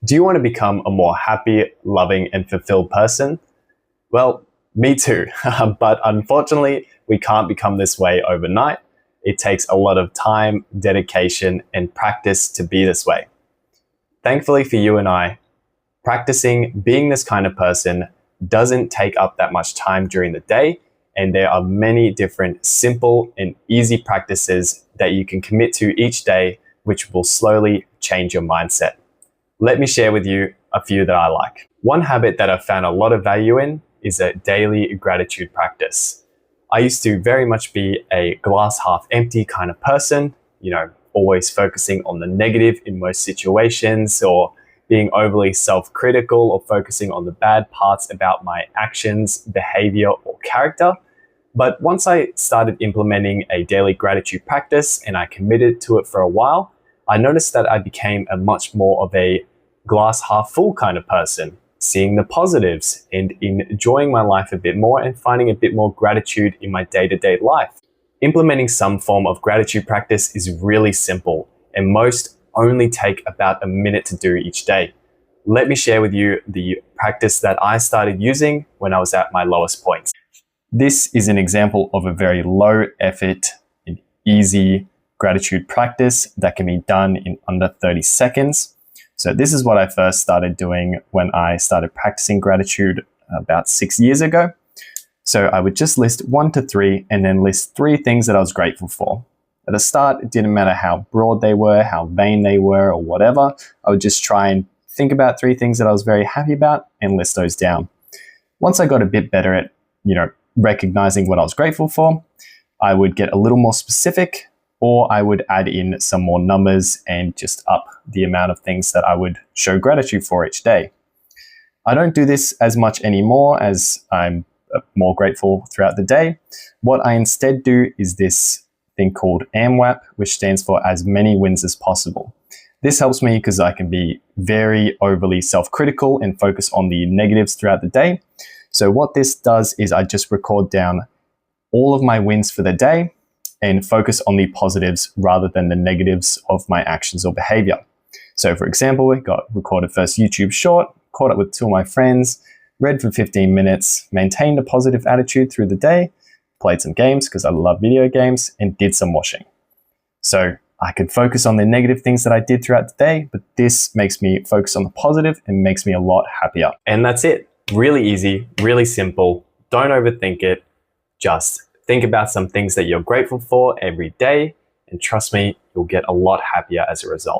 Do you want to become a more happy, loving, and fulfilled person? Well, me too. But unfortunately, we can't become this way overnight. It takes a lot of time, dedication, and practice to be this way. Thankfully for you and I, practicing being this kind of person doesn't take up that much time during the day, and there are many different simple and easy practices that you can commit to each day, which will slowly change your mindset. Let me share with you a few that I like. One habit that I've found a lot of value in is a daily gratitude practice. I used to very much be a glass half empty kind of person, always focusing on the negative in most situations, or being overly self-critical, or focusing on the bad parts about my actions, behavior, or character. But once I started implementing a daily gratitude practice and I committed to it for a while, I noticed that I became a much more of a glass half full kind of person, seeing the positives and enjoying my life a bit more and finding a bit more gratitude in my day-to-day life. Implementing some form of gratitude practice is really simple, and most only take about a minute to do each day. Let me share with you the practice that I started using when I was at my lowest points. This is an example of a very low effort and easy gratitude practice that can be done in under 30 seconds. So this is what I first started doing when I started practicing gratitude about 6 years ago. So I would just list 1 to 3 and then list 3 things that I was grateful for. At the start, it didn't matter how broad they were, how vain they were, or whatever. I would just try and think about 3 things that I was very happy about and list those down. Once I got a bit better at, recognizing what I was grateful for, I would get a little more specific, or I would add in some more numbers and just up the amount of things that I would show gratitude for each day. I don't do this as much anymore as I'm more grateful throughout the day. What I instead do is this thing called AMWAP, which stands for as many wins as possible. This helps me because I can be very overly self-critical and focus on the negatives throughout the day. So what this does is I just record down all of my wins for the day and focus on the positives rather than the negatives of my actions or behavior. So for example, we got recorded first YouTube short, caught up with 2 of my friends, read for 15 minutes, maintained a positive attitude through the day, played some games because I love video games, and did some washing. So I could focus on the negative things that I did throughout the day, but this makes me focus on the positive and makes me a lot happier. And that's it. Really easy, really simple. Don't overthink it. Just think about some things that you're grateful for every day, and trust me, you'll get a lot happier as a result.